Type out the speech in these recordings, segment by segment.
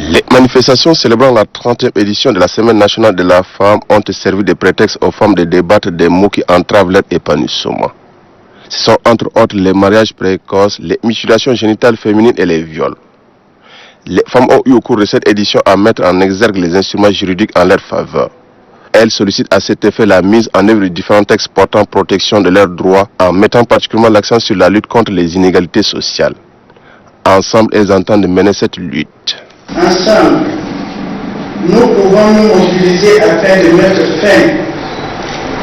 Les manifestations célébrant la 30e édition de la Semaine nationale de la femme ont servi de prétexte aux femmes de débattre des mots qui entravent leur épanouissement. Ce sont entre autres les mariages précoces, les mutilations génitales féminines et les viols. Les femmes ont eu au cours de cette édition à mettre en exergue les instruments juridiques en leur faveur. Elles sollicitent à cet effet la mise en œuvre de différents textes portant protection de leurs droits en mettant particulièrement l'accent sur la lutte contre les inégalités sociales. Ensemble, elles entendent mener cette lutte. Ensemble, nous pouvons nous mobiliser afin de mettre fin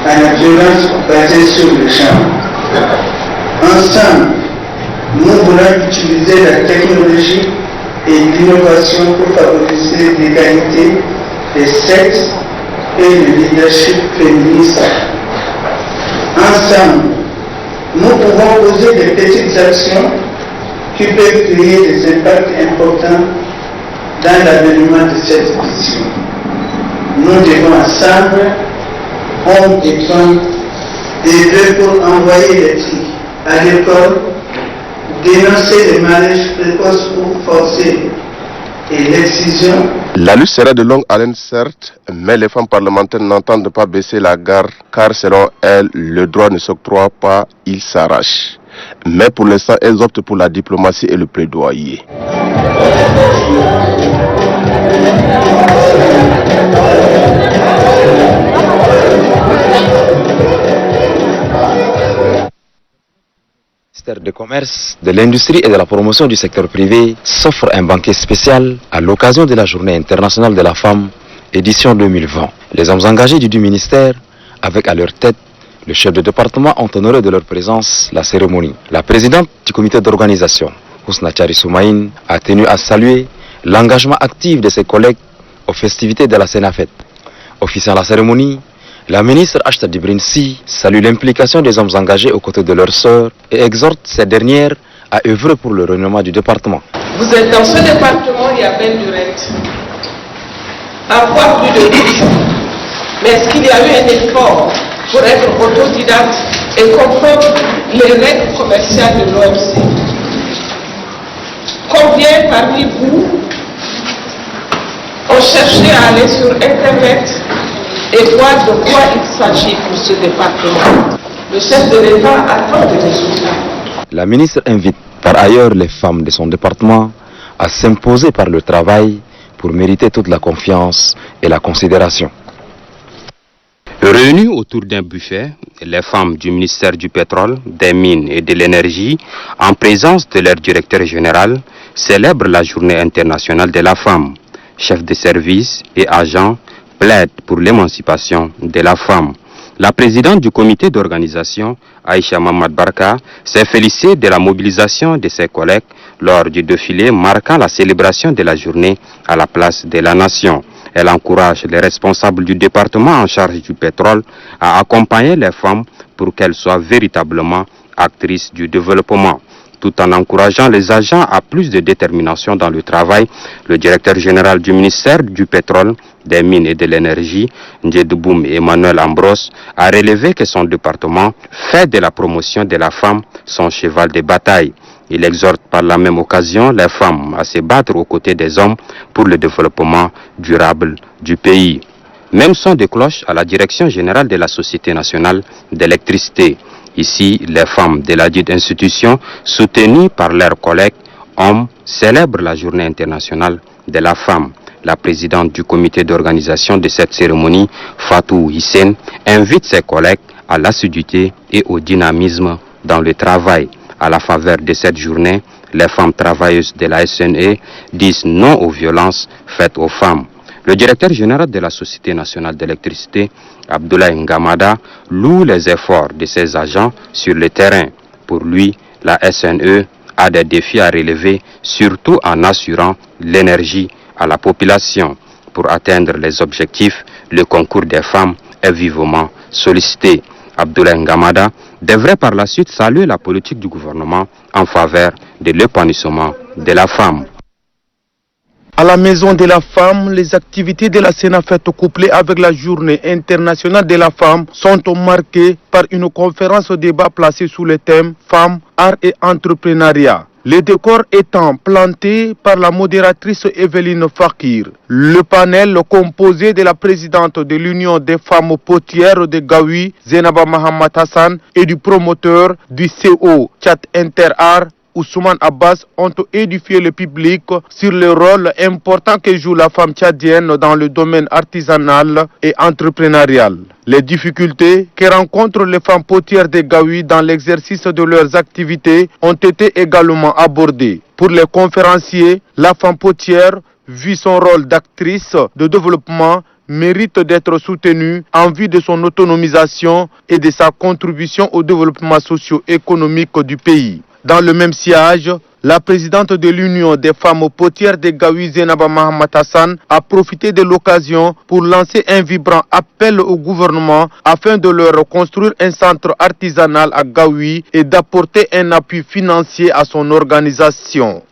à la violence basée sur le genre. Ensemble, nous voulons utiliser la technologie et l'innovation pour favoriser l'égalité des sexes et le leadership féministe. Ensemble, nous pouvons poser des petites actions qui peuvent créer des impacts importants dans l'avènement de cette vision. Nous devons ensemble, hommes et femmes, œuvrer pour envoyer les filles à l'école, dénoncer les mariages précoces ou forcés et l'excision. La lutte sera de longue haleine certes, mais les femmes parlementaires n'entendent pas baisser la garde car selon elles, le droit ne s'octroie pas, il s'arrache. Mais pour l'instant, elles optent pour la diplomatie et le plaidoyer. Le ministère du Commerce, de l'Industrie et de la Promotion du secteur privé s'offre un banquet spécial à l'occasion de la Journée internationale de la femme, édition 2020. Les hommes engagés du ministère, avec à leur tête le chef de département, ont honoré de leur présence la cérémonie. La présidente du comité d'organisation, Ousna Tchari Soumaïn, a tenu à saluer l'engagement actif de ses collègues aux festivités de la Sénafette. Officiant la cérémonie, la ministre Achta Dibrinsi salue l'implication des hommes engagés aux côtés de leurs sœurs et exhorte ces dernières à œuvrer pour le rayonnement du département. Vous êtes dans ce département, il y a peine de rente. Avoir plus de bourse. Mais est-ce qu'il y a eu un effort pour être autodidacte et comprendre les règles commerciales de l'OMC? Combien parmi vous ont cherché à aller sur Internet et voir de quoi il s'agit pour ce département? Le chef de l'État attend des résultats. La ministre invite par ailleurs les femmes de son département à s'imposer par le travail pour mériter toute la confiance et la considération. Réunies autour d'un buffet, les femmes du ministère du pétrole, des mines et de l'énergie, en présence de leur directeur général, célèbrent la journée internationale de la femme. Chefs de service et agents plaident pour l'émancipation de la femme. La présidente du comité d'organisation, Aïcha Mamad Barka, s'est félicitée de la mobilisation de ses collègues lors du défilé marquant la célébration de la journée à la place de la nation. Elle encourage les responsables du département en charge du pétrole à accompagner les femmes pour qu'elles soient véritablement actrices du développement. Tout en encourageant les agents à plus de détermination dans le travail, le directeur général du ministère du pétrole, des mines et de l'énergie, Ndjedouboum Emmanuel Ambros, a relevé que son département fait de la promotion de la femme son cheval de bataille. Il exhorte par la même occasion les femmes à se battre aux côtés des hommes pour le développement durable du pays. Même son de cloche à la direction générale de la Société nationale d'électricité. Ici, les femmes de la dite institution, soutenues par leurs collègues hommes, célèbrent la journée internationale de la femme. La présidente du comité d'organisation de cette cérémonie, Fatou Hissène, invite ses collègues à l'assiduité et au dynamisme dans le travail. À la faveur de cette journée, les femmes travailleuses de la SNE disent non aux violences faites aux femmes. Le directeur général de la Société nationale d'électricité, Abdoulaye Ngamada, loue les efforts de ses agents sur le terrain. Pour lui, la SNE a des défis à relever, surtout en assurant l'énergie à la population. Pour atteindre les objectifs, le concours des femmes est vivement sollicité. Abdoulaye Ngamada devrait par la suite saluer la politique du gouvernement en faveur de l'épanouissement de la femme. À la Maison de la Femme, les activités de la Sénafette couplées avec la Journée internationale de la femme sont marquées par une conférence au débat placée sous le thème Femmes, art et entrepreneuriat. les décors étant plantés par la modératrice Evelyne Fakir. Le panel composé de la présidente de l'Union des femmes potières de Gaoui, Zenaba Mahamad Hassan, et du promoteur du CO Tchad Interart, Ousmane Abbas, ont édifié le public sur le rôle important que joue la femme tchadienne dans le domaine artisanal et entrepreneurial. Les difficultés que rencontrent les femmes potières de Gaoui dans l'exercice de leurs activités ont été également abordées. Pour les conférenciers, la femme potière, vu son rôle d'actrice de développement, mérite d'être soutenue en vue de son autonomisation et de sa contribution au développement socio-économique du pays. Dans le même sillage, la présidente de l'Union des femmes potières de Gaoui, Zenaba Mahamad Hassan, a profité de l'occasion pour lancer un vibrant appel au gouvernement afin de leur construire un centre artisanal à Gaoui et d'apporter un appui financier à son organisation.